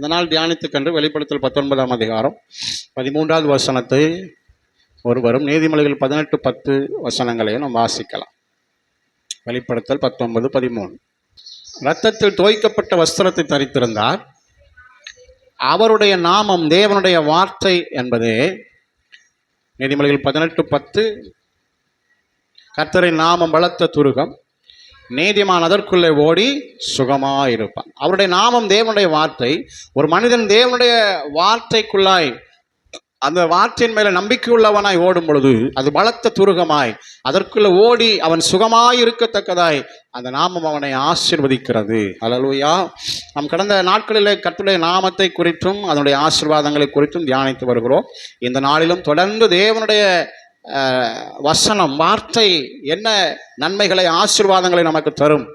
இந்த நாள் தியானித்துக்கென்று வெளிப்படுத்தல் 19ஆம் அதிகாரம் 13வது வசனத்தை ஒருவரும், நீதிமொழிகள் 18:10 வசனங்களையும் நாம் வாசிக்கலாம். வெளிப்படுத்தல் 19:13. இரத்தத்தில் தோய்க்கப்பட்ட வஸ்திரத்தை தரித்திருந்தார். அவருடைய நாமம் தேவனுடைய வார்த்தை என்பதே. நீதிமொழிகள் 18:10. கர்த்தரின் நாமம் பலத்த துருகம், நீதிமான் அதற்குள்ளே ஓடி சுகமாயிருப்பான். அவருடைய நாமம் தேவனுடைய வார்த்தை. ஒரு மனிதன் தேவனுடைய வார்த்தைக்குள்ளாய், அந்த வார்த்தையின் மேல நம்பிக்கை உள்ளவனாய் ஓடும் பொழுது அது பலத்த துருகமாய் அதற்குள்ள ஓடி அவன் சுகமாய் இருக்கத்தக்கதாய் அந்த நாமம் அவனை ஆசீர்வதிக்கிறது. அல்லேலூயா. நாம் கடந்த நாட்களிலே கர்த்தருடைய நாமத்தை குறித்தும் அதனுடைய ஆசீர்வாதங்களை குறித்தும் தியானித்து வருகிறோம். இந்த நாளிலும் தொடர்ந்து தேவனுடைய வசனம், வார்த்தை என்ன நன்மைகளை, ஆசீர்வாதங்களை நமக்கு தரும்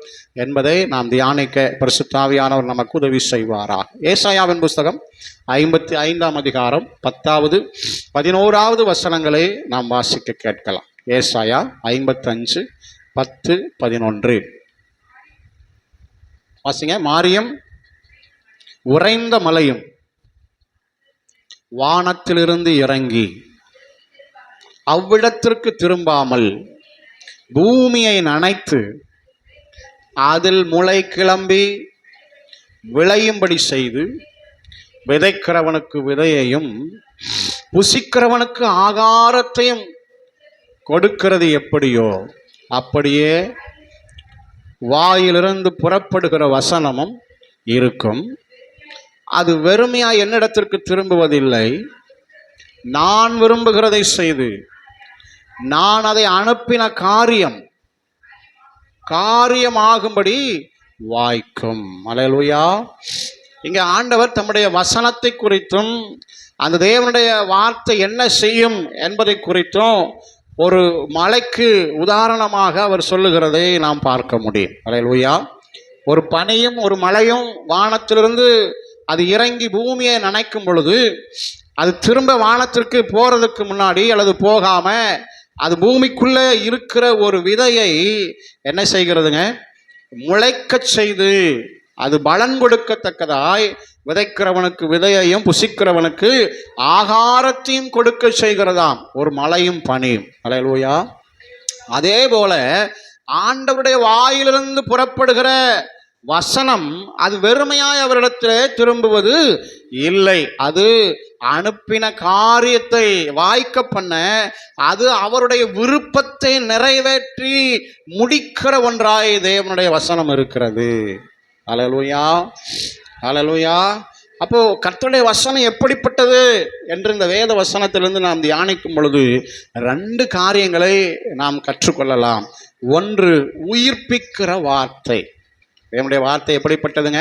என்பதை நாம் தியானிக்க பரிசுத்த ஆவியானவர் நமக்கு உதவி செய்வாராக. ஏசாயாவின் புஸ்தகம் 55ஆம் அதிகாரம் 10வது 11வது வசனங்களை நாம் வாசிக்க கேட்கலாம். ஏசாயா 55:10-11 வாசிங்க. மாரியம் உறைந்த மலையும் வானத்திலிருந்து இறங்கி அவ்விடத்திற்கு திரும்பாமல் பூமியை நனைத்து அதில் முளை கிளம்பி விளையும்படி செய்து விதைக்கிறவனுக்கு விதையையும் புசிக்கிறவனுக்கு ஆகாரத்தையும் கொடுக்கிறது எப்படியோ அப்படியே வாயிலிருந்து புறப்படுகிற வசனமும் இருக்கும். அது வெறுமையாய் என்னிடத்திற்கு திரும்புவதில்லை. நான் விரும்புகிறதை செய்து நான் அதை அனுப்பின காரியமாகும்படி வாய்க்கும். அல்லேலூயா. இங்கே ஆண்டவர் தம்முடைய வசனத்தை குறித்தும் அந்த தேவனுடைய வார்த்தை என்ன செய்யும் என்பதை குறித்தும் ஒரு மலைக்கு உதாரணமாக அவர் சொல்லுகிறதை நாம் பார்க்க முடியும். அல்லேலூயா. ஒரு பனியும் ஒரு மலையும் வானத்திலிருந்து அது இறங்கி பூமியை நனைக்கும் பொழுது அது திரும்ப வானத்திற்கு போறதுக்கு முன்னாடி அல்லது போகாம அது பூமிக்குள்ளே இருக்கிற ஒரு விதையை என்ன செய்கிறதுங்க? முளைக்க செய்து அது பலன் கொடுக்கத்தக்கதாய் விதைக்கிறவனுக்கு விதையையும் புசிக்கிறவனுக்கு ஆகாரத்தையும் கொடுக்க செய்கிறதாம் ஒரு மலையும் பனியும். அல்லேலூயா. அதே போல ஆண்டவருடைய வாயிலிருந்து புறப்படுகிற வசனம் அது வெறுமையாய் அவரிடத்தில் திரும்புவது இல்லை. அது அனுப்பின காரியத்தை வாய்க்க பண்ண, அது அவருடைய விருப்பத்தை நிறைவேற்றி முடிக்கிற ஒன்றாய் தேவனுடைய வசனம் இருக்கிறது. அல்லேலூயா, அல்லேலூயா. அப்போ கர்த்தருடைய வசனம் எப்படிப்பட்டது என்று இந்த வேத வசனத்திலிருந்து நாம் தியானிக்கும் பொழுது 2 காரியங்களை நாம் கற்றுக்கொள்ளலாம். ஒன்று, உயிர்ப்பிக்கிற வார்த்தை. தேவனுடைய வார்த்தை எப்படிப்பட்டதுங்க?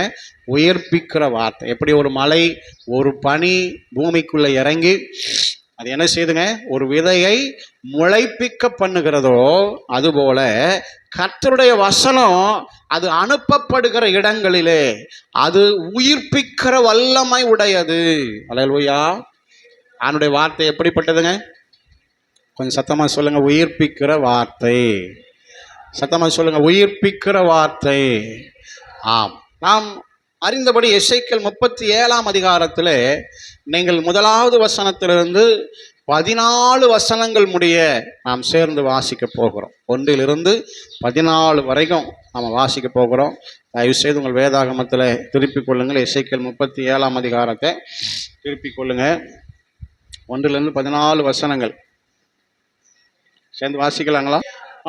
உயிர்ப்பிக்கிற வார்த்தை. எப்படி ஒரு மலை, ஒரு பனி பூமிக்குள்ள இறங்கி அது என்ன செய்யுதுங்க? ஒரு விதையை முளைப்பிக்க பண்ணுகிறதோ அதுபோல கர்த்தருடைய வசனம் அது அனுப்பப்படுகிற இடங்களிலே அது உயிர்ப்பிக்கிற வல்லமை உடையது. அல்லேலூயா. அவனுடைய வார்த்தை எப்படிப்பட்டதுங்க? கொஞ்சம் சத்தமா சொல்லுங்க. உயிர்ப்பிக்கிற வார்த்தை. சத்தமா சொல்லுங்க. உயிர்ப்பிக்கிற வார்த்தை. ஆம். நாம் அறிந்தபடி எசேக்கியேல் 37ஆம் அதிகாரத்தில் நீங்கள் 1வது வசனத்திலிருந்து 14 வசனங்கள் முடிய நாம் சேர்ந்து வாசிக்க போகிறோம். 1லிருந்து 14 வரைக்கும் நாம் வாசிக்க போகிறோம். தயவுசெய்து உங்கள் வேதாகமத்தில் திருப்பிக் கொள்ளுங்கள். எசேக்கியேல் 37ஆம் அதிகாரத்தை திருப்பிக் கொள்ளுங்க. 1லிருந்து 14 வசனங்கள் சேர்ந்து வாசிக்கலாங்களா?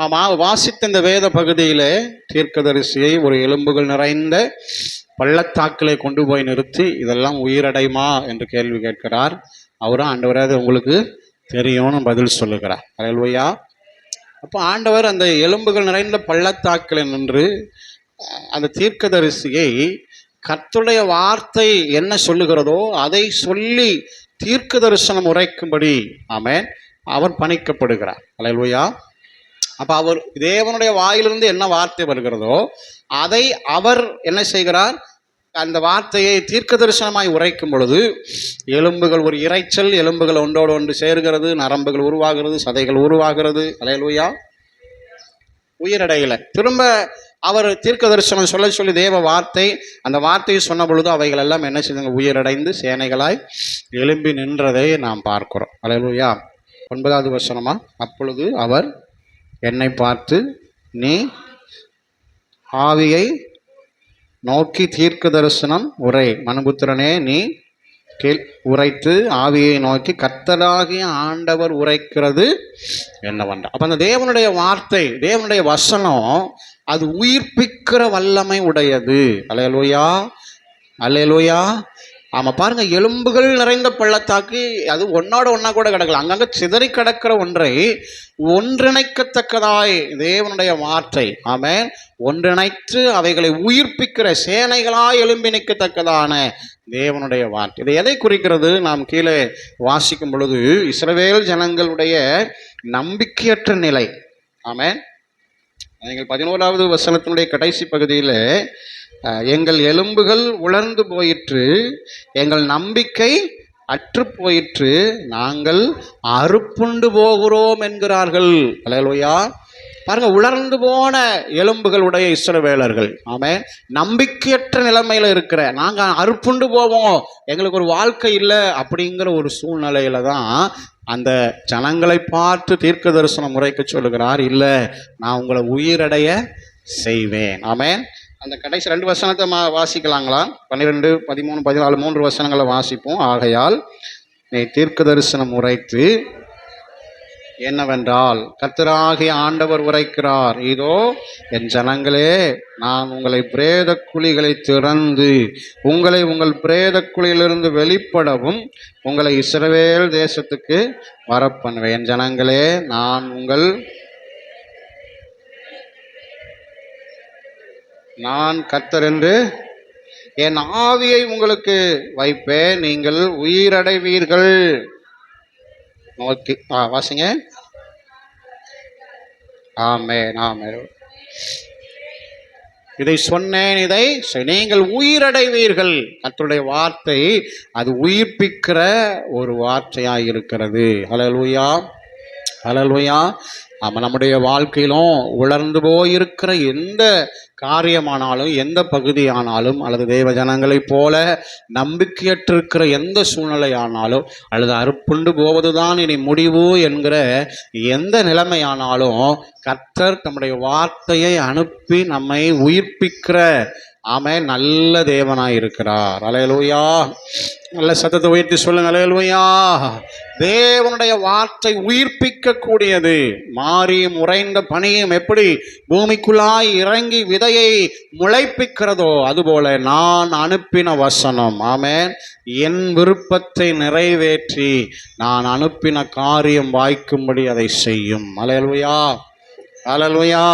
ஆமாம். வாசித்த இந்த வேத பகுதியில் தீர்க்கதரிசியை ஒரு எலும்புகள் நிறைந்த பள்ளத்தாக்கிலே கொண்டு போய் நிறுத்தி இதெல்லாம் உயிரடையுமா என்று கேள்வி கேட்கிறார். அவரும் ஆண்டவரே அது உங்களுக்கு தெரியும்னு பதில் சொல்லுகிறார். அல்லேலூயா. அப்போ ஆண்டவர் அந்த எலும்புகள் நிறைந்த பள்ளத்தாக்கில் நின்று அந்த தீர்க்கதரிசியை கர்த்தருடைய வார்த்தை என்ன சொல்லுகிறதோ அதை சொல்லி தீர்க்க தரிசனம் உரைக்கும்படி ஆமென் அவர் பணிக்கப்படுகிறார். அல்லேலூயா. அப்போ அவர் தேவனுடைய வாயிலிருந்து என்ன வார்த்தை வருகிறதோ அதை அவர் என்ன செய்கிறார்? அந்த வார்த்தையை தீர்க்க தரிசனமாய் உரைக்கும் பொழுது எலும்புகள் ஒரு இறைச்சல், எலும்புகள் ஒன்றோடு ஒன்று சேர்கிறது, நரம்புகள் உருவாகிறது, சதைகள் உருவாகிறது. அல்லேலூயா. உயிரடையில திரும்ப அவர் தீர்க்க தரிசனம் சொல்லி தேவ வார்த்தை, அந்த வார்த்தையை சொன்ன பொழுது அவைகள் எல்லாம் என்ன செய்தாங்க? உயிரடைந்து சேனைகளாய் எழும்பி நின்றதை நாம் பார்க்கிறோம். அல்லேலூயா. 9வது வசனமா, அப்பொழுது அவர் என்னை பார்த்து, நீ ஆவியை நோக்கி தீர்க்க தரிசனம் உரை, மனுபுத்திரனே நீ உரைத்து ஆவியை நோக்கி கர்த்தராகிய ஆண்டவர் உரைக்கிறது என்னவென்றால். அப்ப அந்த தேவனுடைய வார்த்தை, தேவனுடைய வசனம் அது உயிர்ப்பிக்கிற வல்லமை உடையது. அல்லேலூயா, அல்லேலூயா. ஆமா, பாருங்க, எலும்புகள் நிறைந்த பள்ளத்தாக்கு, அது ஒன்னோட ஒன்னா கூட கிடக்கல, அங்கங்க சிதறி கிடக்கிற ஒன்றை ஒன்றிணைக்கத்தக்கதாய் தேவனுடைய வார்த்தை, ஆமென், ஒன்றிணைத்து அவைகளை உயிர்ப்பிக்கிற சேனைகளாய் எழும்பி நிற்கத்தக்கதான தேவனுடைய வார்த்தை. இது எதை குறிக்கிறது? நாம் கீழே வாசிக்கும் பொழுது இஸ்ரவேல் ஜனங்களுடைய நம்பிக்கையற்ற நிலை. ஆமென். நீங்கள் 11வது வசனத்தினுடைய கடைசி பகுதியில், எங்கள் எலும்புகள் உலர்ந்து போயிற்று, எங்கள் நம்பிக்கை அற்று போயிற்று, நாங்கள் அறுப்புண்டு போகிறோம் என்கிறார்கள். அல்லேலூயா. பாருங்க, உலர்ந்து போன எலும்புகளுடைய இஸ்ரவேலர்கள், ஆமென், நம்பிக்கையற்ற நிலைமையில இருக்கிற, நாங்க அறுப்புண்டு போவோம், எங்களுக்கு ஒரு வாழ்க்கை இல்லை அப்படிங்கிற ஒரு சூழ்நிலையில தான் அந்த ஜனங்களை பார்த்து தீர்க்க தரிசனம் உரைக்க சொல்லுகிறார். இல்லை, நான் உங்களை உயிரடைய செய்வேன். ஆமென். அந்த கடைசி 2 வசனத்தை வாசிக்கலாங்களா? 12, 13, 14 3 வசனங்களை வாசிப்போம். ஆகையால் நீ தீர்க்க தரிசனம் உரைத்து என்னவென்றால், கர்த்தராகிய ஆண்டவர் உரைக்கிறார், இதோ என் ஜனங்களே, நான் உங்களை பிரேத குழிகளை திறந்து உங்களை உங்கள் பிரேத குழியிலிருந்து வெளிப்படவும் உங்களை இஸ்ரவேல் தேசத்துக்கு வரப்பண்ணுவேன். என் ஜனங்களே, நான் கர்த்தர் என்று என் ஆவியை உங்களுக்கு வைப்பேன், நீங்கள் உயிரடைவீர்கள். நோக்கி வாசிங்க. ஆமென், ஆமென். இதை சொன்னேன், இதை நீங்கள் உயிரடைவீர்கள். கர்த்தருடைய வார்த்தை அது உயிர்ப்பிக்கிற ஒரு வார்த்தையாக இருக்கிறது. அல்லேலூயா, அல்லேலூயா. ஆமாம், நம்முடைய வாழ்க்கையிலும் உலர்ந்து போயிருக்கிற எந்த காரியமானாலும், எந்த பகுதியானாலும், அல்லது தேவ ஜனங்களைப் போல நம்பிக்கையற்றிருக்கிற எந்த சூழ்நிலையானாலும், அல்லது அறுப்புண்டு போவதுதான் இனி முடிவு என்கிற எந்த நிலைமையானாலும், கர்த்தர் நம்முடைய வார்த்தையை அனுப்பி நம்மை உயிர்ப்பிக்கிற, ஆமென், நல்ல தேவனாய் இருக்கிறார். அல்லேலூயா. நல்ல சத்தத்தை உயர்த்தி சொல்லுங்க, அல்லேலூயா. தேவனுடைய வார்த்தை உயிர்ப்பிக்க கூடியது. மாறியும் உறைந்த பனியும் எப்படி பூமிக்குள்ளாய் இறங்கி விதையை முளைப்பிக்கிறதோ, அதுபோல நான் அனுப்பின வசனம், ஆமென், என் விருப்பத்தை நிறைவேற்றி நான் அனுப்பின காரியம் வாய்க்கும்படி அதை செய்யும். அல்லேலூயா, அல்லேலூயா.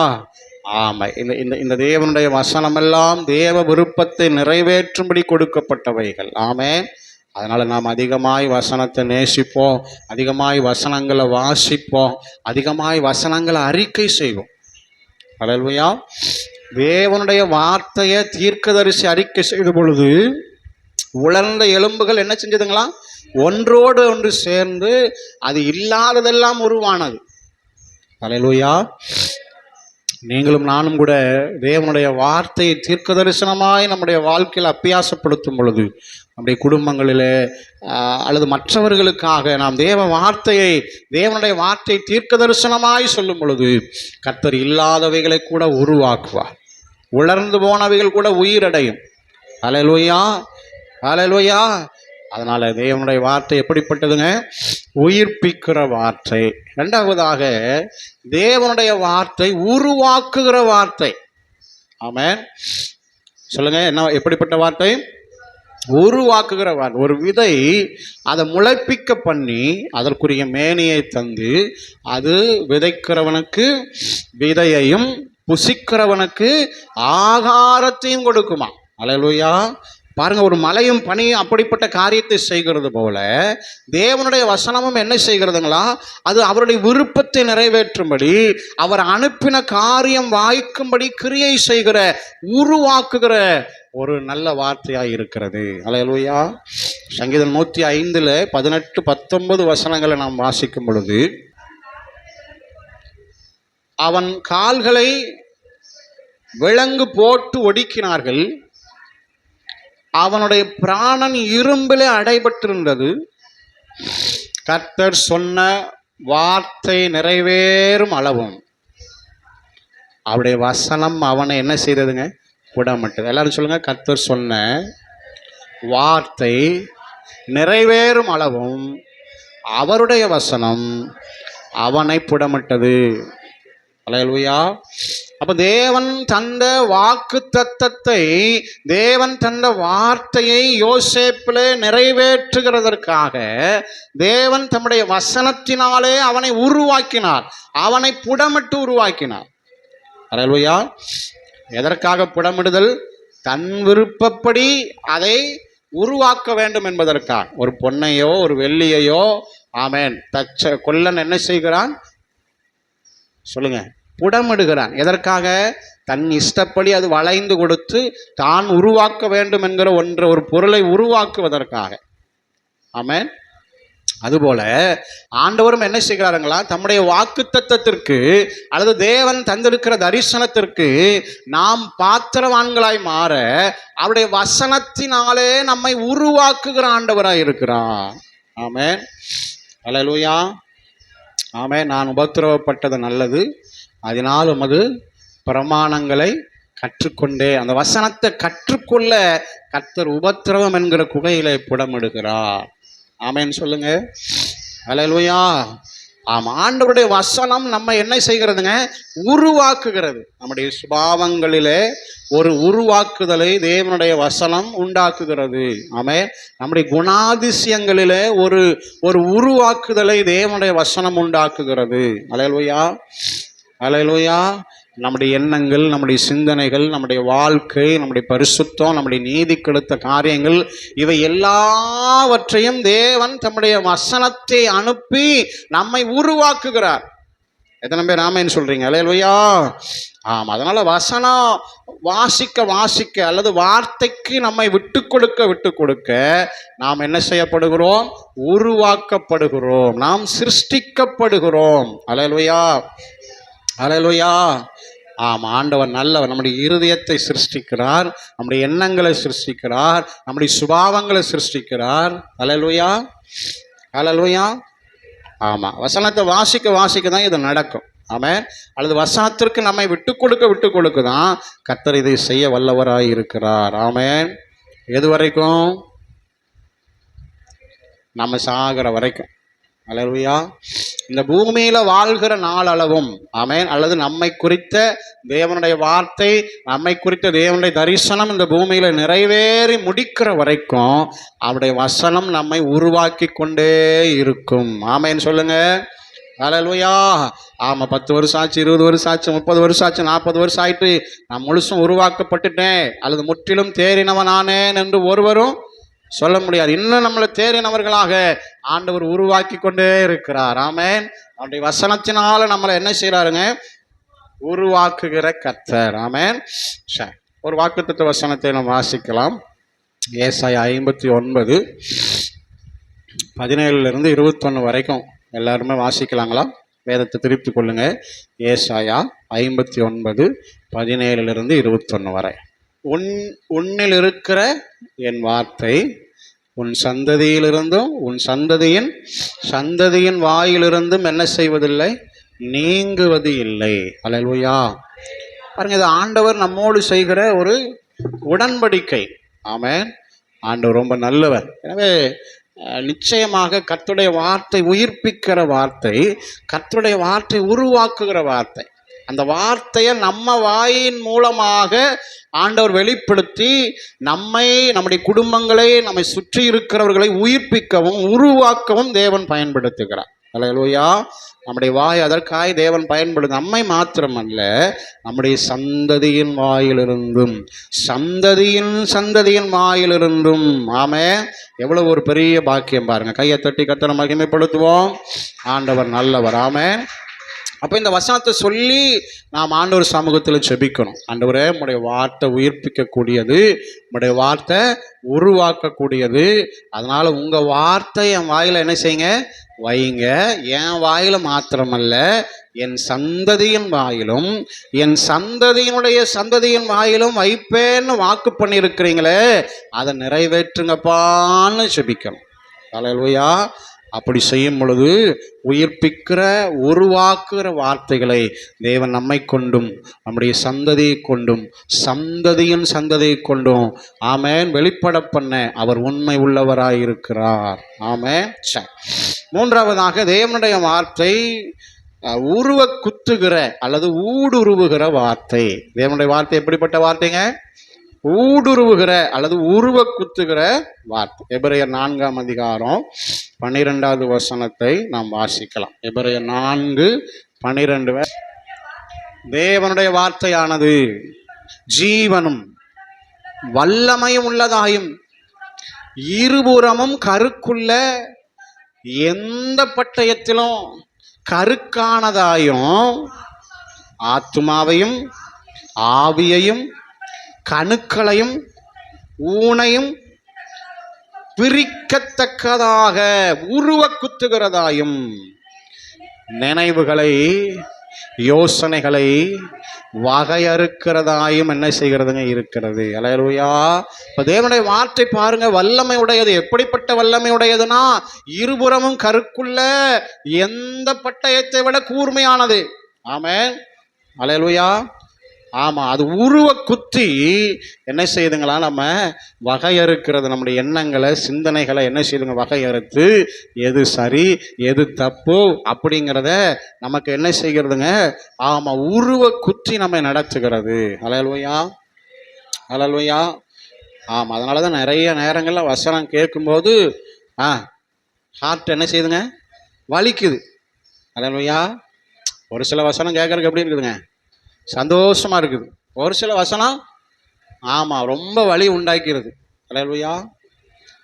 ஆமாம், இந்த தேவனுடைய வசனமெல்லாம் தேவ விருப்பத்தை நிறைவேற்றும்படி கொடுக்கப்பட்டவைகள். ஆமென். அதனால் நாம் அதிகமாய் வசனத்தை நேசிப்போம், அதிகமாய் வசனங்களை வாசிப்போம், அதிகமாய் வசனங்களை அறிக்கை செய்வோம். அல்லேலூயா. தேவனுடைய வார்த்தையை தீர்க்கதரிசி அறிக்கை செய்த பொழுது உலர்ந்த எலும்புகள் என்ன செஞ்சதுங்களா? ஒன்றோடு ஒன்று சேர்ந்து அது இல்லாததெல்லாம் உருவானது. அல்லேலூயா. நீங்களும் நானும் கூட தேவனுடைய வார்த்தையை தீர்க்க தரிசனமாய் நம்முடைய வாழ்க்கையில் அபியாசப்படுத்தும் பொழுது, நம்முடைய குடும்பங்களிலே அல்லது மற்றவர்களுக்காக நாம் தேவனுடைய வார்த்தையை தீர்க்க தரிசனமாய் சொல்லும் பொழுது, கர்த்தர் இல்லாதவைகளை கூட உருவாக்குவார், உலர்ந்து போனவைகள் கூட உயிரடையும். அல்லேலூயா, அல்லேலூயா. அதனால் தேவனுடைய வார்த்தை எப்படிப்பட்டதுங்க? உயிர்ப்பிக்கிற வார்த்தை. 2வதாக தேவனுடைய வார்த்தை உருவாக்குகிற வார்த்தை. ஆமென். சொல்லுங்க, என்ன, எப்படிப்பட்ட வார்த்தை? உருவாக்குகிற வார்த்தை. ஒரு விதை அதை முளைப்பிக்க பண்ணி அதற்குரிய மேனியை தந்து, அது விதைக்கிறவனுக்கு விதையையும் புசிக்கிறவனுக்கு ஆகாரத்தையும் கொடுக்குமா. அல்லேலூயா. பாருங்க, ஒரு மலையும் பனியும் அப்படிப்பட்ட காரியத்தை செய்கிறது போல தேவனுடைய வசனமும் என்ன செய்கிறதுங்களா? அது அவருடைய விருப்பத்தை நிறைவேற்றும்படி, அவர் அனுப்பின காரியம் வாய்க்கும்படி கிரியை செய்கிற, உருவாக்குகிற ஒரு நல்ல வார்த்தையாக இருக்கிறது. அல்லேலூயா. சங்கீதம் 105 18, 19 வசனங்களை நாம் வாசிக்கும் பொழுது, அவன் கால்களை விலங்கு போட்டு ஒடுக்கினார்கள். அவனுடைய பிராணன் இரும்பிலே அடைபட்டிருந்தது. கர்த்தர் சொன்ன வார்த்தை நிறைவேறும் அளவும் அவருடைய வசனம் அவனை என்ன செய்ததுங்க? புடமிட்டது. எல்லாரும் சொல்லுங்க, கர்த்தர் சொன்ன வார்த்தை நிறைவேறும் அளவும் அவருடைய வசனம் அவனை புடமிட்டது. அல்லேலூயா. அப்ப தேவன் தந்த வாக்கு தத்தத்தை, தேவன் தந்த வார்த்தையை யோசேப்பிலே நிறைவேற்றுகிறதற்காக தேவன் தம்முடைய வசனத்தினாலே அவனை உருவாக்கினார், அவனை புடமிட்டு உருவாக்கினார். அல்லேலூயா. எதற்காக புடமிடுதல்? தன் விருப்பப்படி அதை உருவாக்க வேண்டும் என்பதற்காக. ஒரு பொன்னையோ ஒரு வெள்ளியையோ ஆமென் கொல்லன் என்ன செய்கிறான் சொல்லுங்க? புடமிடுகிறான். எதற்காக? தன் இஷ்டப்படி அது வளைந்து கொடுத்து தான் உருவாக்க வேண்டும் என்கிற ஒரு பொருளை உருவாக்குவதற்காக. ஆமென். அதுபோல ஆண்டவரும் என்ன செய்கிறாருங்களா? தம்முடைய வாக்குத்தத்தத்திற்கு அல்லது தேவன் தந்திருக்கிற தரிசனத்திற்கு நாம் பாத்திரவான்களாய் மாற அவருடைய வசனத்தினாலே நம்மை உருவாக்குகிற ஆண்டவராய் இருக்கிறார். ஆமென். அல்லேலூயா. ஆமென். நான் உபத்திரவப்பட்டது நல்லது, அதனால் உமது பிரமாணங்களை கற்றுக்கொண்டே. அந்த வசனத்தை கற்றுக்கொள்ள கர்த்தர் உபத்திரவம் என்கிற குகையிலே புடமிடுகிறார். ஆமென் சொல்லுங்க. அல்லேலூயா. ஆமாம், ஆண்டவருடைய வசனம் நம்ம என்ன செய்கிறதுங்க? உருவாக்குகிறது. நம்முடைய சுபாவங்களிலே ஒரு உருவாக்குதலை தேவனுடைய வசனம் உண்டாக்குகிறது. ஆமென். நம்முடைய குணாதிசயங்களிலே ஒரு உருவாக்குதலை தேவனுடைய வசனம் உண்டாக்குகிறது. அல்லேலூயா. அல்லேலூயா. நம்முடைய எண்ணங்கள், நம்முடைய சிந்தனைகள், நம்முடைய வாழ்க்கை, நம்முடைய பரிசுத்தம், நம்முடைய நீதி கெடுத்த காரியங்கள், இவை எல்லாவற்றையும் தேவன் தம்முடைய வசனத்தை அனுப்பி நம்மை உருவாக்குகிறார். எத்தனை பேர் ஆமென் சொல்றீங்க? அல்லேலூயா. ஆமாம். அதனால வசனம் வாசிக்க அல்லது வார்த்தைக்கு நம்மை விட்டு கொடுக்க நாம் என்ன செய்யப்படுகிறோம்? உருவாக்கப்படுகிறோம், நாம் சிருஷ்டிக்கப்படுகிறோம். அல்லேலூயா. அல்லேலூயா. ஆமாம், ஆண்டவர் நல்லவர். நம்முடைய இருதயத்தை சிருஷ்டிக்கிறார், நம்முடைய எண்ணங்களை சிருஷ்டிக்கிறார், நம்முடைய சுபாவங்களை சிருஷ்டிக்கிறார். அல்லேலூயா. அல்லேலூயா. ஆமாம், வசனத்தை வாசிக்க தான் இது நடக்கும். ஆமென். அல்லது வசனத்திற்கு நம்மை விட்டு கொடுக்க தான் கர்த்தர் இதை செய்ய வல்லவராய் இருக்கிறார். ஆமென். எது வரைக்கும்? நம்ம சாகிற வரைக்கும். அல்லேலூயா. இந்த பூமியில வாழ்கிற நாளளவும் ஆமென், அல்லது நம்மை குறித்த தேவனுடைய வார்த்தை, நம்மை குறித்த தேவனுடைய தரிசனம் இந்த பூமியில நிறைவேறி முடிக்கிற வரைக்கும் அவருடைய வசனம் நம்மை உருவாக்கி கொண்டே இருக்கும். ஆமென் சொல்லுங்க. அல்லேலூயா. ஆமாம், 10 வருஷம் ஆச்சு, 20 வருஷம் ஆச்சு, 30 வருஷம் ஆச்சு, 40 வருஷம் ஆயிட்டு நான் முழுசும் உருவாக்கப்பட்டுட்டேன் அல்லது முற்றிலும் தேறினவனானேன் என்று ஒருவரும் சொல்ல முடியாது. இன்னும் நம்மளை தேறினவர்களாக ஆண்டவர் உருவாக்கி கொண்டே இருக்கிறார். ஆமென். அவருடைய வசனத்தினால நம்மளை என்ன செய்யறாருங்க? உருவாக்குகிற கர்த்தர். ஆமென். சரி, ஒரு வாக்குத்தத்த வசனத்தை நாம் வாசிக்கலாம். ஏசாயா 59 17 21 வரைக்கும் எல்லாருமே வாசிக்கலாங்களா? வேதத்தை திருப்பி கொள்ளுங்க. ஏசாயா 59 17 21 வரை. உன்னில் இருக்கிற என் வார்த்தை உன் சந்ததியிலிருந்தும் உன் சந்ததியின் வாயிலிருந்தும் என்ன செய்வதில்லை? நீங்குவது இல்லை. அல்லேலூயா. பாருங்க, இது ஆண்டவர் நம்மோடு செய்கிற ஒரு உடன்படிக்கை. ஆமென். ஆண்டவர் ரொம்ப நல்லவர். எனவே நிச்சயமாக கர்த்தருடைய வார்த்தை உயிர்ப்பிக்கிற வார்த்தை, கர்த்தருடைய வார்த்தை உருவாக்குகிற வார்த்தை. அந்த வார்த்தையை நம்ம வாயின் மூலமாக ஆண்டவர் வெளிப்படுத்தி நம்மை, நம்முடைய குடும்பங்களை, நம்மை சுற்றி இருக்கிறவர்களை உயிர்ப்பிக்கவும் உருவாக்கவும் தேவன் பயன்படுத்துகிறார். அல்லேலூயா. நம்முடைய வாய் அதற்காய் தேவன் பயன்படுது. நம்மை மாத்திரமல்ல, நம்முடைய சந்ததியின் வாயிலிருந்தும் சந்ததியின் வாயிலிருந்தும். ஆமே, எவ்வளவு ஒரு பெரிய பாக்கியம் பாருங்க. கையை தட்டி கர்த்தரை மகிமைப்படுத்துவோம். ஆண்டவர் நல்லவர். ஆமே. அப்போ இந்த வசனத்தை சொல்லி நாம் ஆண்டவர் சமூகத்தில் ஜெபிக்கணும். ஆண்டவரே, உம்முடைய வார்த்தை உயிர்ப்பிக்கக்கூடியது, உம்முடைய வார்த்தை உருவாக்கக்கூடியது. அதனால உங்கள் வார்த்தை என் வாயில் என்ன செய்யுங்க, வைங்க. என் வாயில் மாத்திரமல்ல, என் சந்ததியின் வாயிலும், என் சந்ததியினுடைய சந்ததியின் வாயிலும் வைப்பேன்னு வாக்கு பண்ணியிருக்கிறீங்களே, அதை நிறைவேற்றுங்கப்பான்னு ஜெபிக்கணும். அல்லேலூயா. அப்படி செய்யும் பொழுது உயிர்ப்பிக்கிற உருவாக்குகிற வார்த்தைகளை தேவன் நம்மை கொண்டும் நம்முடைய சந்ததியை கொண்டும் சந்ததியின் சந்ததியை கொண்டும் ஆமென் வெளிப்பட பண்ண அவர் உண்மை உள்ளவராயிருக்கிறார். ஆமென். மூன்றாவதாக, தேவனுடைய வார்த்தை உருவ குத்துகிற அல்லது ஊடுருவுகிற வார்த்தை. தேவனுடைய வார்த்தை எப்படிப்பட்ட வார்த்தைங்க? ஊடுருவுகிற அல்லது உருவ குத்துகிற வார்த்தை. எபிரேயர் 4ஆம் அதிகாரம் 12வது வசனத்தை நாம் வாசிக்கலாம். எபிரேயர் 4:12. தேவனுடைய வார்த்தையானது ஜீவனும் வல்லமையும் உள்ளதாயும் இருபுறமும் கருக்குள்ள எந்த பட்டயத்திலும் கருக்கானதாயும் ஆத்துமாவையும் ஆவியையும் கணுக்களையும் ஊனையும் பிரிக்கத்தக்கதாக உருவ குத்துகிறதாயும் நினைவுகளை யோசனைகளை வகையறுக்கிறதாயும் என்ன செய்கிறதுங்க இருக்கிறது. அல்லேலூயா. இப்போ தேவனுடைய வார்த்தை பாருங்க, வல்லமை உடையது. எப்படிப்பட்ட வல்லமை உடையதுன்னா, இருபுறமும் கருக்குள்ள எந்த பட்டயத்தை விட கூர்மையானது. ஆமென். அல்லேலூயா. ஆமாம், அது உருவ குத்தி என்ன செய்யுதுங்களா, நம்ம வகையறுக்கிறது. நம்முடைய எண்ணங்களை சிந்தனைகளை என்ன செய்யுதுங்க, வகையறுத்து எது சரி எது தப்பு அப்படிங்கிறத நமக்கு என்ன செய்கிறதுங்க, ஆமாம், உருவ குத்தி நம்ம நடத்துகிறது. அல்லேலூயா. அல்லேலூயா. ஆமாம், அதனால தான் நிறைய நேரங்களில் வசனம் கேட்கும்போது ஹார்ட் என்ன செய்யுதுங்க, வலிக்குது. அல்லேலூயா. ஒரு சில வசனம் கேட்கறதுக்கு எப்படி இருக்குதுங்க, சந்தோஷமாக இருக்குது. ஒரு சில வசனம் ஆமாம் ரொம்ப வலி உண்டாக்கிறது. அல்லேலூயா.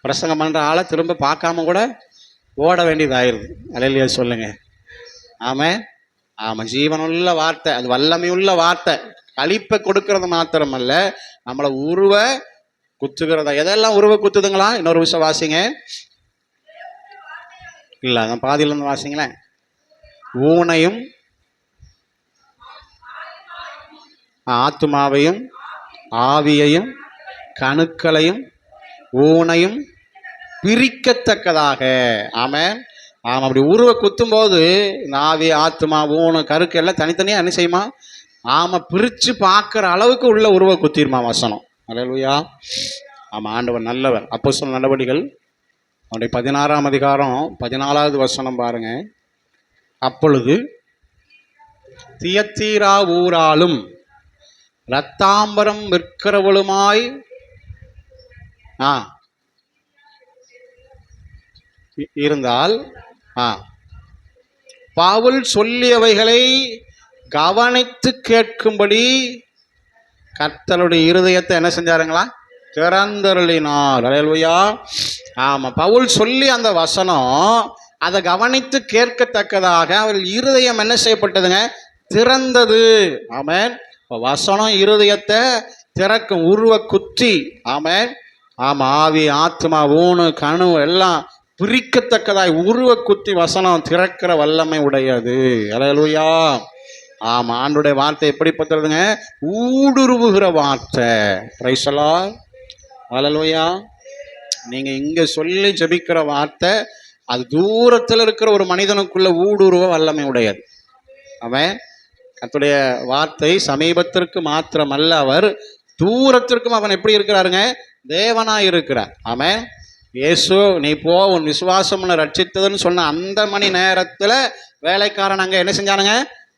பிரசங்கம் பண்ணுற ஆளை திரும்ப பார்க்காம கூட ஓட வேண்டியதாகிருது. அல்லேலூயா சொல்லுங்க. ஆமாம். ஆமாம், ஜீவனுள்ள வார்த்தை, அது வல்லமையுள்ள வார்த்தை. களிப்பை கொடுக்கறது மாத்திரமல்ல, நம்மளை உருவ குத்துகிறதா. எதெல்லாம் உருவ குத்துதுங்களா? இன்னொரு விஷயம் வாசிங்க. இல்லை, அதான் பாதியிலேருந்து வாசிங்களேன். ஊனையும் ஆத்துமாவையும் ஆவியையும் கணுக்களையும் ஊனையும் பிரிக்கத்தக்கதாக. ஆமாம். ஆமாம், அப்படி உருவ குத்தும்போது இந்த ஆவி ஆத்துமா ஊனு கருக்கு எல்லாம் தனித்தனியாக என்ன செய்யுமா, ஆமாம், பிரித்து பார்க்குற அளவுக்கு உள்ள உருவ குத்திருமா வசனம். அல்லேலூயா. ஆமாம், ஆண்டவர் நல்லவர். அப்போஸ்தலர் நடவடிக்கைகள் அவருடைய 16ஆம் அதிகாரம் 14வது வசனம் பாருங்க. அப்பொழுது தியத்தீரா ஊராலும் இரத்தாம்பரம் விற்கிறவளுமாய் இருந்தால் பவுல் சொல்லியவைகளை கவனித்து கேட்கும்படி கர்த்தருடைய இருதயத்தை என்ன செஞ்சாருங்களா, திறந்தருளினார். அல்லேலூயா. ஆமாம், பவுல் சொல்லி அந்த வசனம் அதை கவனித்து கேட்கத்தக்கதாக அவர் இருதயம் என்ன செய்யப்பட்டதுங்க, திறந்தது. ஆமென். வசனம் இருதயத்தை திறக்கும், உருவ குத்தி. ஆமென். ஆமாம், ஆவி ஆத்மா ஊனு கணு எல்லாம் பிரிக்கத்தக்கதாய் உருவ குத்தி வசனம் திறக்கிற வல்லமை உடையது. அல்லேலூயா. ஆமாம், ஆண்டுடைய வார்த்தை எப்படிப்பட்டதுங்க, ஊடுருவுகிற வார்த்தை. Praise the Lord. அல்லேலூயா. நீங்கள் இங்கே சொல்லி ஜெபிக்கிற வார்த்தை அது தூரத்தில் இருக்கிற ஒரு மனிதனுக்குள்ள ஊடுருவ வல்லமை உடையது. ஆமென். கர்த்தருடைய வார்த்தை சமீபத்திற்கு மாத்திரமல்ல, அவர் தூரத்திற்கும் அவன் எப்படி இருக்கிறாருங்க, தேவனாய் இருக்கிறார். ஆமென். இயேசு நீ போ, உன் விசுவாசம் உன்னை ரட்சித்ததுன்னு சொன்ன அந்த மணி நேரத்தில் வேலைக்காரன் அங்கே என்ன செஞ்சானுங்க,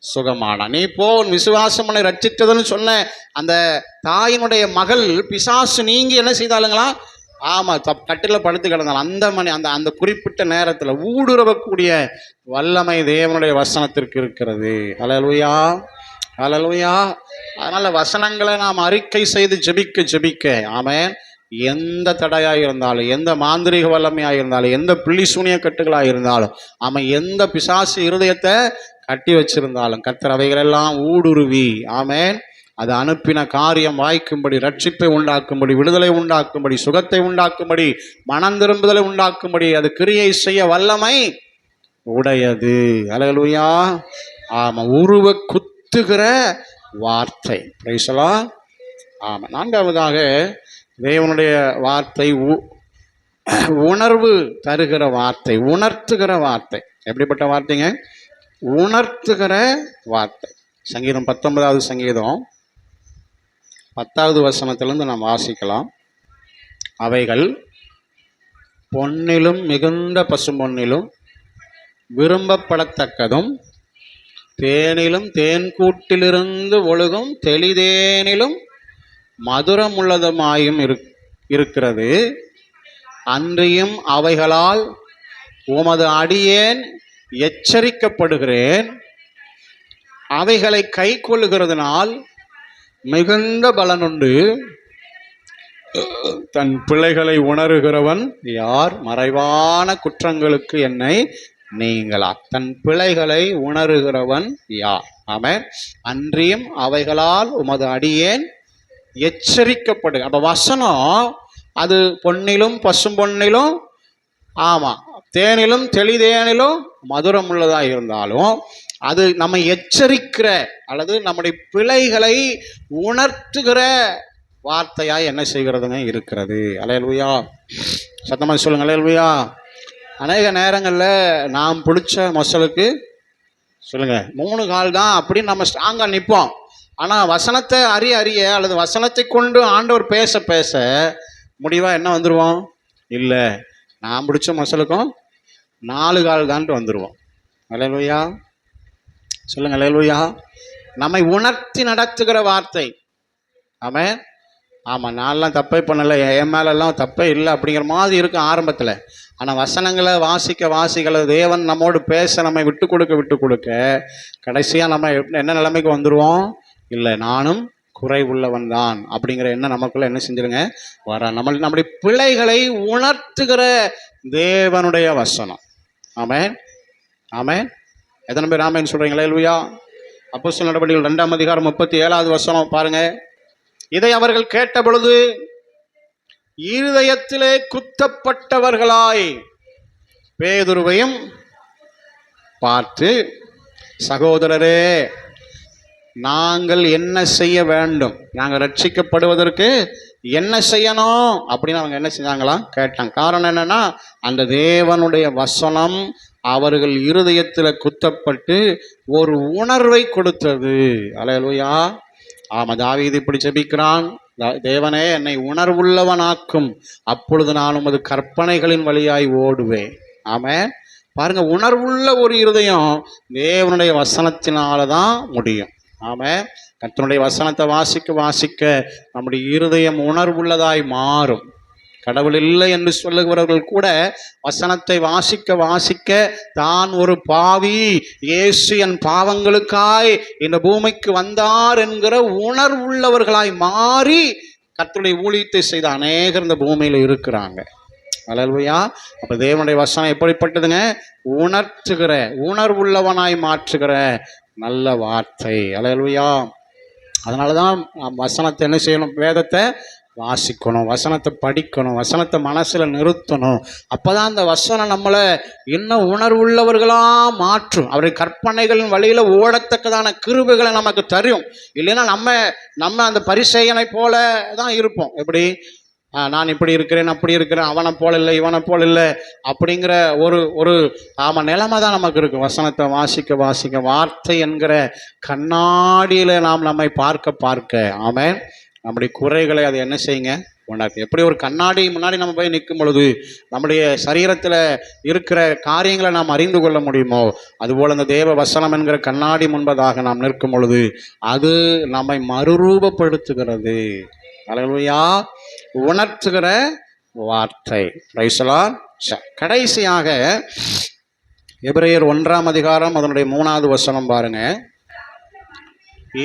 சுகமானான். நீ போ, உன் விசுவாசம் உன்னை ரட்சித்ததுன்னு சொன்ன அந்த தாயினுடைய மகள் பிசாசு நீங்கி என்ன செய்தாளுங்களா, ஆமாம், கட்டில் படுத்து கிடந்தாலும் அந்த மணி அந்த அந்த குறிப்பிட்ட நேரத்தில் ஊடுருவக்கூடிய வல்லமை தேவனுடைய வசனத்திற்கு இருக்கிறது. அல்லேலூயா. அல்லேலூயா. அதனால் வசனங்களை நாம் அறிக்கை செய்து ஜெபிக்க ஜெபிக்க, ஆமென், எந்த தடையாக இருந்தாலும், எந்த மாந்திரிக வல்லமையாக இருந்தாலும், எந்த பிள்ளி சூனிய கட்டுகளாக இருந்தாலும், ஆமாம், எந்த பிசாசு இருதயத்தை கட்டி வச்சிருந்தாலும் கர்த்தர் அவைகளெல்லாம் ஊடுருவி, ஆமென், அது அனுப்பின காரியம் வாய்க்கும்படி, ரட்சிப்பை உண்டாக்கும்படி, விடுதலை உண்டாக்கும்படி, சுகத்தை உண்டாக்கும்படி, மனம் திரும்புதலை உண்டாக்கும்படி அது கிரியை செய்ய வல்லமை உடையது. அல்லேலூயா. ஆமா, உருவ குத்துகிற வார்த்தை. Praise the Lord. ஆமா. நான்காவதாக தேவனுடைய வார்த்தை உணர்வு தருகிற வார்த்தை, உணர்த்துகிற வார்த்தை. எப்படிப்பட்ட வார்த்தைங்க? உணர்த்துகிற வார்த்தை. சங்கீதம் 19வது சங்கீதம் 10வது வசனத்திலிருந்து நாம் வாசிக்கலாம். அவைகள் பொன்னிலும் மிகுந்த பசும்பொன்னிலும் விரும்பப்படத்தக்கதும், தேனிலும் தேன்கூட்டிலிருந்து ஒழுகும் தெளிதேனிலும் மதுரமுள்ளதுமாயும் இருக்கிறது. அன்றியும் அவைகளால் உமது அடியேன் எச்சரிக்கப்படுகிறேன். அவைகளை கை கொள்ளுகிறதுனால் மிகுந்த பலனுண்டு. தன் பிள்ளைகளை உணர்கிறவன் யார்? மறைவான குற்றங்களுக்கு என்னை நீங்களா. தன் பிள்ளைகளை உணர்கிறவன் யார்? ஆமென். அன்றியும் அவைகளால் உமது அடியேன் எச்சரிக்கப்படு. அப்ப வசனம் அது பொன்னிலும் பசும்பொன்னிலும், ஆமா, தேனிலும் தெளிதேனிலும் மதுரம் உள்ளதா இருந்தாலும் அது நம்மை எச்சரிக்கிற அல்லது நம்முடைய பிழைகளை உணர்த்துகிற வார்த்தையாய் என்ன செய்கிறதுங்க இருக்கிறது. அல்லேலூயா. சத்தமா சொல்லுங்க அல்லேலூயா. அநேக நேரங்களில் நாம் பிடிச்ச மொசலுக்கு சொல்லுங்க 3 கால் தான் அப்படின்னு நம்ம ஸ்ட்ராங்காக நிற்போம். ஆனால் வசனத்தை அறிய அல்லது வசனத்தை கொண்டு ஆண்டவர் பேச பேச முடிவாக என்ன வந்துடுவோம்? இல்லை, நான் பிடிச்ச மொசலுக்கும் 4 கால் தான்ட்டு வந்துடுவோம். அல்லேலூயா. சொல்லுங்க அல்லேலூயா. நம்மை உணர்த்தி நடத்துகிற வார்த்தை. ஆமென். ஆமாம், நான்லாம் தப்பே பண்ணலை, என் மேலெல்லாம் தப்பே இல்லை அப்படிங்கிற மாதிரி இருக்கும் ஆரம்பத்தில். ஆனால் வசனங்களை வாசிக்க தேவன் நம்மோடு பேச நம்மை விட்டு கொடுக்க கடைசியாக நம்ம என்ன நிலைமைக்கு வந்துடுவோம்? இல்லை, நானும் குறை உள்ளவன் தான் அப்படிங்கிற எண்ணம் நமக்குள்ள என்ன செஞ்சிருங்க வர. நம்முடைய பிழைகளை உணர்த்துகிற தேவனுடைய வசனம். ஆமென். ஆமென். எத்தனை பேர் ஆமென் சொல்றீங்களா? அல்லேலூயா. அப்போஸ்தலர் நடவடிக்கைகள் 2ஆம் அதிகாரம் 37வது வசனம் பாருங்க. இதை அவர்கள் கேட்ட பொழுது இருதயத்திலே குத்தப்பட்டவர்களாய் பேதுருவையும் பார்த்து, சகோதரரே, நாங்கள் என்ன செய்ய வேண்டும்? நாங்கள் ரட்சிக்கப்படுவதற்கு என்ன செய்யணும் அப்படின்னு அவங்க என்ன செஞ்சாங்களாம்? கேட்டாங்க. காரணம் என்னன்னா, அந்த தேவனுடைய வசனம் அவர்கள் இருதயத்தில் குத்தப்பட்டு ஒரு உணர்வை கொடுத்தது. அல்லேலூயா. ஆமா, தாவீது இப்படி ஜெபிக்கிறான். தேவனே, என்னை உணர்வுள்ளவனாக்கும், அப்பொழுது நான் உமது கற்பனைகளின் வழியாய் ஓடுவேன். ஆமென். பாருங்க, உணர்வுள்ள ஒரு இருதயம் தேவனுடைய வசனத்தினால தான் முடியும். ஆமென். கர்த்தருடைய வசனத்தை வாசிக்க நம்முடைய இருதயம் உணர்வுள்ளதாய் மாறும். கடவுள் இல்லை என்று சொல்லுகிறவர்கள் கூட வசனத்தை வாசிக்க தான் ஒரு பாவி, இயேசு என் பாவங்களுக்காய் இந்த பூமிக்கு வந்தார் என்கிற உணர்வுள்ளவர்களாய் மாறி கர்த்தருடைய ஊழியத்தை செய்த அநேகர் இந்த பூமியில் இருக்கிறாங்க. அல்லேலூயா. அப்ப தேவனுடைய வசனம் எப்படிப்பட்டதுங்க? உணர்த்துகிற, உணர்வுள்ளவனாய் மாற்றுகிற நல்ல வார்த்தை. அல்லேலூயா. அதனாலதான் வசனத்தை என்ன செய்யணும்? வேதத்தை வாசிக்கணும், வசனத்தை படிக்கணும், வசனத்தை மனசுல நிறுத்தணும். அப்பதான் அந்த வசனம் நம்மளை இன்னும் உணர்வுள்ளவர்களாக மாற்றும். அவருடைய கற்பனைகளின் வழியில ஓடத்தக்கதான கிருபைகளை நமக்கு தரும். இல்லைன்னா நம்ம அந்த பரிசேயனை போல தான் இருப்போம். எப்படி? நான் இப்படி இருக்கிறேன், அப்படி இருக்கிறேன், அவனை போல இல்லை, இவனை போல இல்லை அப்படிங்கிற ஒரு நிலைமை தான் நமக்கு இருக்கும். வசனத்தை வாசிக்க வார்த்தை என்கிற கண்ணாடியில் நாம் நம்மை பார்க்க ஆமென், நம்முடைய குறைகளை அதை என்ன செய்யுங்க? உணர்த்து. எப்படி ஒரு கண்ணாடி முன்னாடி நம்ம போய் நிற்கும் பொழுது நம்முடைய சரீரத்தில் இருக்கிற காரியங்களை நாம் அறிந்து கொள்ள முடியுமோ, அதுபோல் அந்த தேவ வசனம் என்கிற கண்ணாடி முன்பதாக நாம் நிற்கும் பொழுது அது நம்மை மறுரூபப்படுத்துகிறது. அல்லேலூயா. உணர்த்துகிற வார்த்தை. Praise the Lord. கடைசியாக எபிரேயர் 1ஆம் அதிகாரம் அதனுடைய 3வது வசனம் பாருங்க.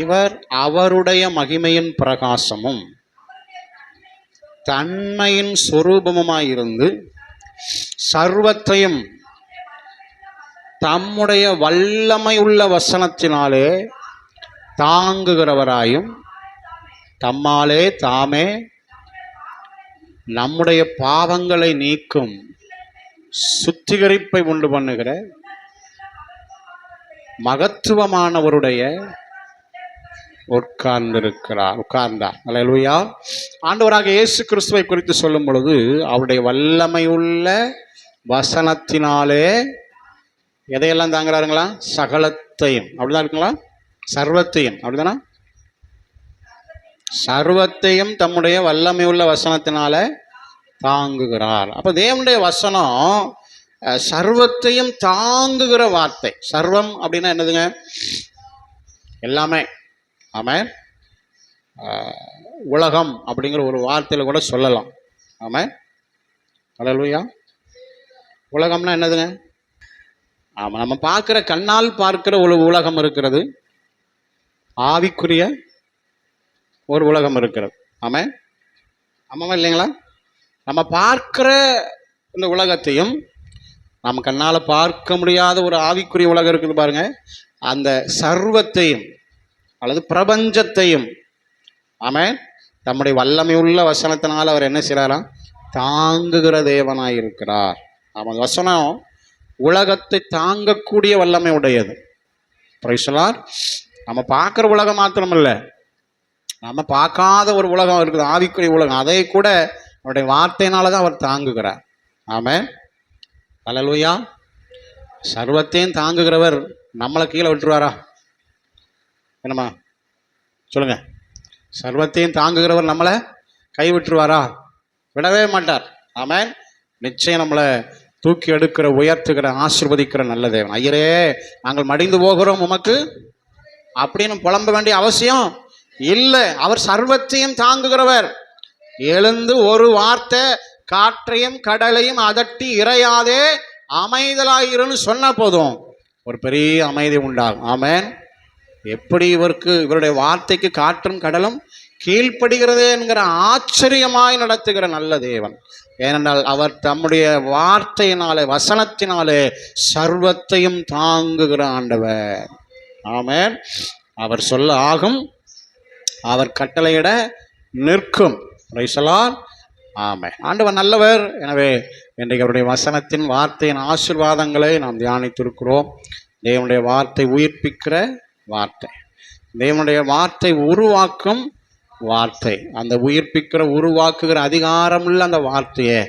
இவர் அவருடைய மகிமையின் பிரகாசமும் தன்மையின் சொரூபமுமாயிருந்து சர்வத்தையும் தம்முடைய வல்லமை உள்ள வசனத்தினாலே தாங்குகிறவராயும் தம்மாலே தாமே நம்முடைய பாவங்களை நீக்கும் சுத்திகரிப்பை உண்டு பண்ணுகிற மகத்துவமானவருடைய உட்கார்ந்தார். அல்லேலூயா. ஆண்டவராக இயேசு கிறிஸ்துவை குறித்து சொல்லும் பொழுது அவருடைய வல்லமையுள்ள வசனத்தினாலே எதையெல்லாம் தாங்குறாருங்களா? சகலத்தையும். அப்படிதான் இருக்குங்களா? சர்வத்தையும். அப்படிதானா? சர்வத்தையும் தம்முடைய வல்லமையுள்ள வசனத்தினால தாங்குகிறார். அப்ப தேவனுடைய வசனம் சர்வத்தையும் தாங்குகிற வார்த்தை. சர்வம் அப்படின்னா என்னதுங்க? எல்லாமே. ஆமென். உலகம் அப்படிங்கிற ஒரு வார்த்தையில கூட சொல்லலாம். ஆமென். அல்லேலூயா. உலகம்னா என்னதுங்க? ஆமாம், நம்ம பார்க்குற கண்ணால் பார்க்கிற ஒரு உலகம் இருக்கிறது, ஆவிக்குரிய ஒரு உலகம் இருக்கிறது. ஆமென். ஆமாம் இல்லைங்களா? நம்ம பார்க்கிற இந்த உலகத்தையும் நம்ம கண்ணால் பார்க்க முடியாத ஒரு ஆவிக்குரிய உலகம் இருக்குது பாருங்க, அந்த சர்வத்தையும் அல்லது பிரபஞ்சத்தையும் ஆமென் தம்முடைய வல்லமை உள்ள வசனத்தினால் அவர் என்ன செய்கிறாராம்? தாங்குகிற தேவனாய் இருக்கிறார். ஆமாம், வசனம் உலகத்தை தாங்கக்கூடிய வல்லமை உடையது. Price the Lord. நம்ம பார்க்குற உலகம் மாத்திரமில்ல, நம்ம பார்க்காத ஒரு உலகம் இருக்குது, ஆவிக்குரிய உலகம். அதை கூட அவருடைய வார்த்தையினால தான் அவர் தாங்குகிறார். ஆமென். அல்லேலூயா. சர்வத்தையும் தாங்குகிறவர் நம்மளை கீழே விட்டுருவாரா? என்னம்மா சொல்லுங்க. சர்வத்தையும் தாங்குகிறவர் நம்மளை கை விட்டுருவாரா? விடவே மாட்டார். ஆமென். நிச்சயம் நம்மளை தூக்கி எடுக்கிற, உயர்த்துகிற, ஆசீர்வதிக்கிற நல்ல தேவன். ஐயரே நாங்கள் மடிந்து போகிறோம் உமக்கு அப்படின்னு புலம்ப வேண்டிய அவசியம் இல்லை. அவர் சர்வத்தையும் தாங்குகிறவர். எழுந்து ஒரு வார்த்தை காற்றையும் கடலையும் அதட்டி இறையாதே அமைதலாயிருன்னு சொன்ன போதும் ஒரு பெரிய அமைதி உண்டாகும். ஆமென். எப்படி இவருடைய வார்த்தைக்கு காற்றும் கடலும் கீழ்ப்படுகிறதே என்கிற ஆச்சரியமாய் நடத்துகிற நல்ல தேவன். ஏனென்றால் அவர் தம்முடைய வார்த்தையினாலே, வசனத்தினாலே சர்வத்தையும் தாங்குகிற ஆண்டவர். ஆமென். அவர் சொல்ல ஆகும், அவர் கட்டளையிட நிற்கும். Praise the Lord. ஆமென். ஆண்டவர் நல்லவர். எனவே இன்றைக்கு அவருடைய வசனத்தின் வார்த்தையின் ஆசீர்வாதங்களை நாம் தியானித்திருக்கிறோம். தேவனுடைய வார்த்தை உயிர்ப்பிக்கிற வார்த்தை, தேவனுடைய வார்த்தை உருவாக்கும் வார்த்தை. அந்த உயிர்ப்பிக்கிற, உருவாக்குகிற அதிகாரமுள்ள அந்த வார்த்தையை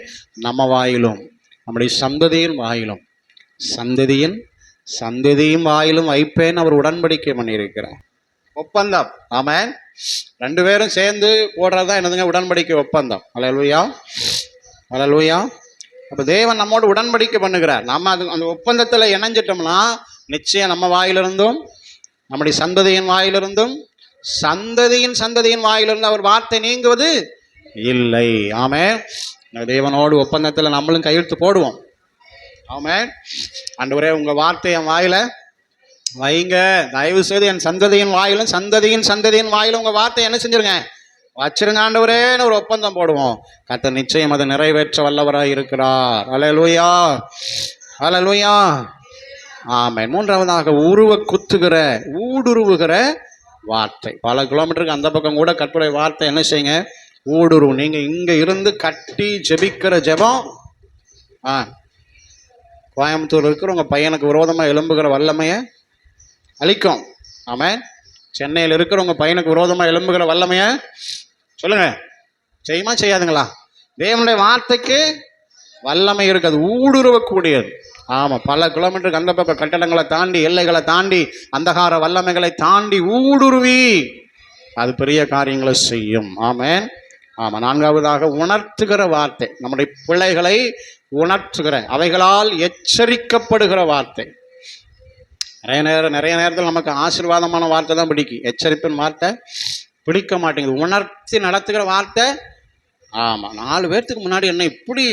நம்ம வாயிலும், நம்முடைய சந்ததியின் வாயிலும், சந்ததியின் வாயிலும் வைப்பேன் அவர் உடன்படிக்கை பண்ணியிருக்கிறார். ஒப்பந்தம். ஆமென். ரெண்டு பேரும் சேர்ந்து போடுறது தான் என்னதுங்க? உடன்படிக்கை ஒப்பந்தம். அல்லேலூயா. அல்லேலூயா. அப்போ தேவன் நம்மோடு உடன்படிக்கை பண்ணுகிறார். நம்ம அந்த ஒப்பந்தத்தில் இணைஞ்சிட்டோம்னா நிச்சயம் நம்ம வாயிலிருந்தும், நம்முடைய சந்ததியின் வாயிலிருந்தும், சந்ததியின் வாயிலிருந்து அவர் வார்த்தை நீங்குவது இல்லை. ஆமென். தேவனோடு ஒப்பந்தத்தில் நம்மளும் கையெழுத்து போடுவோம். ஆமென். ஆண்டவரே உங்கள் வார்த்தை என் வாயில வைங்க, தயவு செய்து என் சந்ததியின் வாயிலும், சந்ததியின் வாயிலும் உங்கள் வார்த்தை என்ன செஞ்சிருங்க? வச்சிருங்க ஆண்டவரேன்னு ஒரு ஒப்பந்தம் போடுவோம். கர்த்தர் நிச்சயம் அதை நிறைவேற்ற வல்லவராய் இருக்கிறார். அல்லேலூயா. அல்லேலூயா. ஆமென். மூன்றாவதாக குத்துகிற, ஊடுருவுகிற வார்த்தை. பல கிலோமீட்டருக்கு அந்த பக்கம் கூட கர்த்தருடைய வார்த்தை என்ன செய்யுங்க? ஊடுருவும். நீங்கள் இங்கே இருந்து கட்டி ஜெபிக்கிற ஜெபம் கோயம்புத்தூர் இருக்கிற உங்கள் பையனுக்கு விரோதமாக எழும்புகிற வல்லமையை அழிக்கும். ஆமென். சென்னையில் இருக்கிற உங்கள் பையனுக்கு விரோதமாக எழும்புகிற வல்லமையை சொல்லுங்க, செய்யுமா செய்யாதுங்களா? தேவனுடைய வார்த்தைக்கு வல்லமை இருக்குது, ஊடுருவக்கூடியது. ஆமாம், பல கிலோமீட்டருக்கு அந்த பக்கம் கட்டடங்களை தாண்டி, எல்லைகளை தாண்டி, அந்தகார வல்லமைகளை தாண்டி ஊடுருவி அது பெரிய காரியங்களை செய்யும். ஆமென். ஆமாம். நான்காவதாக உணர்த்துகிற வார்த்தை. நம்முடைய பிள்ளைகளை உணர்த்துகிற, அவைகளால் எச்சரிக்கப்படுகிற வார்த்தை. நிறைய நேரத்தில் நமக்கு ஆசீர்வாதமான வார்த்தை தான் பிடிக்கும், எச்சரிப்பின் வார்த்தை பிடிக்க மாட்டேங்குது. உணர்த்தி நடத்துகிற வார்த்தை. ஆமாம். 4 பேர்த்துக்கு முன்னாடி என்ன இப்படி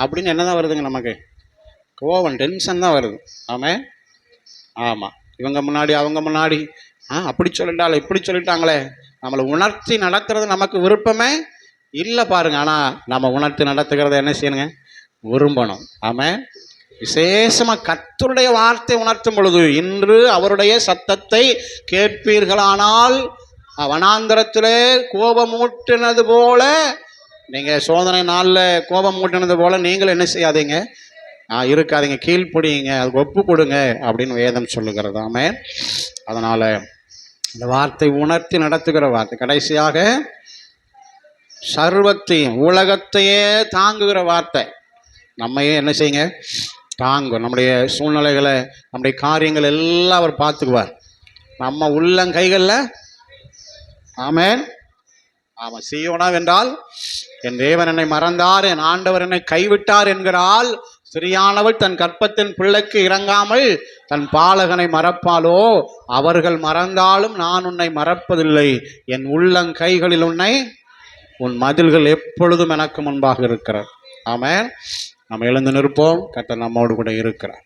அப்படின்னு என்ன தான் வருதுங்க? நமக்கு கோவம், டென்ஷன் தான் வருது. ஆமாம். ஆமாம். இவங்க முன்னாடி, அவங்க முன்னாடி அப்படி சொல்லிட்டாங்களே, இப்படி சொல்லிட்டாங்களே. நம்மளை உணர்த்தி நடத்துறது நமக்கு விருப்பமே இல்லை பாருங்க. ஆனால் நம்ம உணர்த்தி நடத்துகிறத என்ன செய்யணுங்க? விரும்பணும். ஆமாம். விசேஷமா கர்த்தருடைய வார்த்தை உணர்த்தும் பொழுது, இன்று அவருடைய சத்தத்தை கேட்பீர்களானால், வனாந்தரத்திலே கோபமூட்டினது போல, நீங்க சோதனை நாளில் கோபம் மூட்டினது போல நீங்கள் என்ன செய்யாதீங்க, இருக்காதீங்க, கீழ்ப்படியுங்க, அதுக்கு ஒப்பு கொடுங்க அப்படின்னு வேதம் சொல்லுகிறது. ஆமென். அதனால இந்த வார்த்தை உணர்த்தி நடத்துகிற வார்த்தை. கடைசியாக சர்வத்தையும் உலகத்தையே தாங்குகிற வார்த்தை. நம்மையே என்ன செய்யுங்க, தாங்கும். நம்முடைய சூழ்நிலைகளை, நம்முடைய காரியங்கள் எல்லாம் அவர் பார்த்துக்குவார். நம்ம உள்ளங்கைகளில். ஆமென். ஆமாம். சீயோனா வென்றால், என் தேவன் என்னை மறந்தார், என் ஆண்டவர் என்னை கைவிட்டார் என்கிறாள் ஸ்திரியானவள் தன் கற்பத்தின் பிள்ளைக்கு இறங்காமல் தன் பாலகனை மறப்பாளோ? அவர்கள் மறந்தாலும் நான் உன்னை மறப்பதில்லை. என் உள்ளங்கைகளில் உன் மதில்கள் எப்பொழுதும் எனக்கு முன்பாக இருக்கிறார். ஆமென். நம்ம எழுந்து நிற்போம். கர்த்தர் நம்மோடு கூட இருக்கிறார்.